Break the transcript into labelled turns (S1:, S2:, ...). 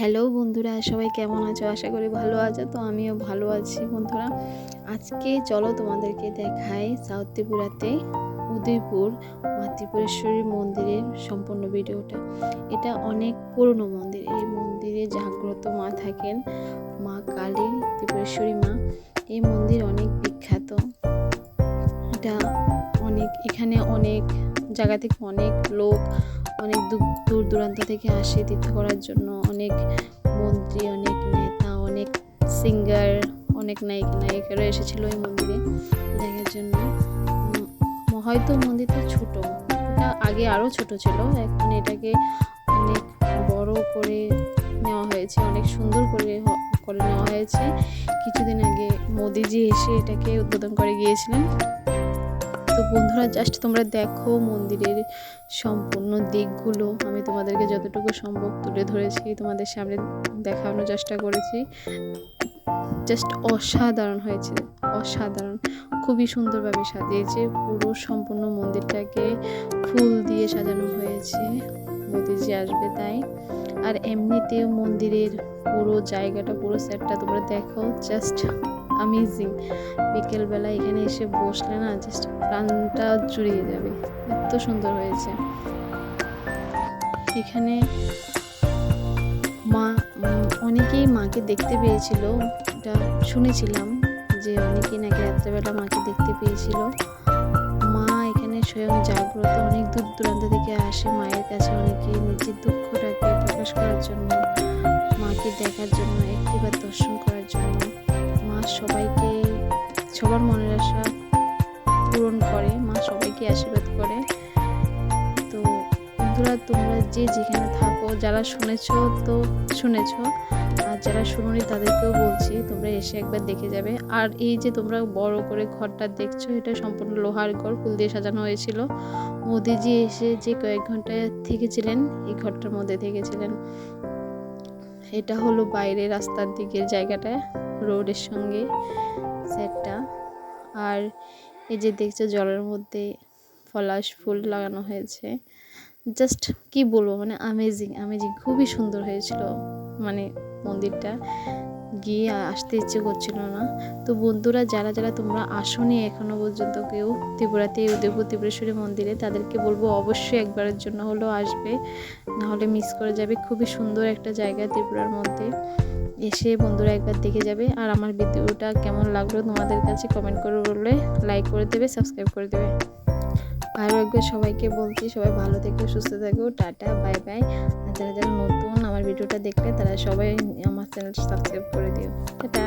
S1: Hello বন্ধুরা, সবাই কেমন আছো? আশা করি ভালো আছো। তো আমিও ভালো আছি বন্ধুরা। আজকে চলো তোমাদেরকে দেখাই সাউথ ত্রিপুরাতে উদয়পুর মা ত্রিপুরেশ্বরী মন্দিরের সম্পূর্ণ ভিডিওটা। এটা অনেক পুরনো মন্দির। এই মন্দিরে জাগ্রত মা থাকেন, মা কালী, ত্রিপুরেশ্বরী মা। এই মন্দির অনেক বিখ্যাত। এটা এখানে অনেক জায়গা থেকে অনেক লোক, অনেক দূর দূরান্ত থেকে আসে তীর্থ করার জন্য। অনেক মন্ত্রী, অনেক নেতা, অনেক সিঙ্গার, অনেক নায়িকারা এসেছিল এই মন্দিরে দেখার জন্য। হয়তো মন্দিরটা ছোট, এটা আগে আরও ছোট ছিল, এখন এটাকে অনেক বড় করে নেওয়া হয়েছে, অনেক সুন্দর করে নেওয়া হয়েছে। কিছুদিন আগে মোদিজি এসে এটাকে উদ্বোধন করে গিয়েছিলেন। তো বন্ধুরা, জাস্ট তোমরা দেখো মন্দিরের সম্পূর্ণ দিকগুলো। আমি তোমাদেরকে যতটুকু সম্ভব তুলে ধরেছি, তোমাদের সামনে দেখানোর চেষ্টা করেছি। জাস্ট অসাধারণ হয়েছে, অসাধারণ। খুবই সুন্দরভাবে সাজিয়েছে পুরো সম্পূর্ণ মন্দিরটাকে, ফুল দিয়ে সাজানো হয়েছে, মোদিজি আসবে তাই। আর এমনিতেও মন্দিরের পুরো জায়গাটা, পুরো সেটটা তোমরা দেখো, জাস্ট অ্যামেজিং। বিকেলবেলা এখানে এসে বসলে না, জাস্ট প্রাণটা জুড়িয়ে যাবে, এত সুন্দর হয়েছে। এখানে মা, অনেকেই মাকে দেখতে পেয়েছিল, এটা শুনেছিলাম যে অনেকেই নাকি রাত্রেবেলা মাকে দেখতে পেয়েছিল। মা এখানে স্বয়ং জাগ্রত, অনেক দূর দূরান্ত থেকে আসে মায়ের কাছে, অনেকে নিজের দুঃখটাকে প্রকাশ করার জন্য, মাকে দেখার জন্য, একটিবার দর্শন করার জন্য। মা সবাইকে, সবার মনের আশা পূরণ করে, মা সবাইকে আশীর্বাদ করে। তো বন্ধুরা, তোমরা যে যেখানে থাকো, যারা শুনেছো তো শুনেছো, আর যারা শুনোনি তাদেরকেও বলছি, তোমরা এসে একবার দেখে যাবে। আর এই যে তোমরা বড় করে ঘরটা দেখছো, এটা সম্পূর্ণ লোহার ঘর, ফুল দিয়ে সাজানো হয়েছিল। মোদিজি এসে যে কয়েক ঘন্টা থেকেছিলেন, এই ঘরটার মধ্যে থেকেছিলেন। এটা হলো বাইরে রাস্তার দিকের জায়গাটা, রোডের সঙ্গে সেটটা। আর এই যে দেখছো জলের মধ্যে পলাশ ফুল লাগানো হয়েছে। জাস্ট কি বলবো, মানে অ্যামেজিং, খুবই সুন্দর হয়েছিল। মানে মন্দিরটা গিয়ে আসতে ইচ্ছে করছিল না। তো বন্ধুরা, যারা যারা তোমরা আসোনি এখনো পর্যন্ত কেউ ত্রিপুরাতে উদয়পুর ত্রিপুরেশ্বরী মন্দিরে, তাদেরকে বলবো অবশ্যই একবারের জন্য হলেও আসবে, নাহলে মিস করে যাবে। খুবই সুন্দর একটা জায়গা ত্রিপুরার মধ্যে। এসে বন্ধুরা একবার দেখে যাবে। আর আমার ভিডিওটা কেমন লাগলো তোমাদের কাছে কমেন্ট করে বললে, লাইক করে দেবে, সাবস্ক্রাইব করে দেবে। আরও একবার সবাইকে বলছি, সবাই ভালো থেকো, সুস্থ থেকো, টাটা, বাই বাই। আর যারা যারা নতুন আমার ভিডিওটা দেখলে, তারা সবাই আমার চ্যানেলটা সাবস্ক্রাইব করে দিও। টাটা।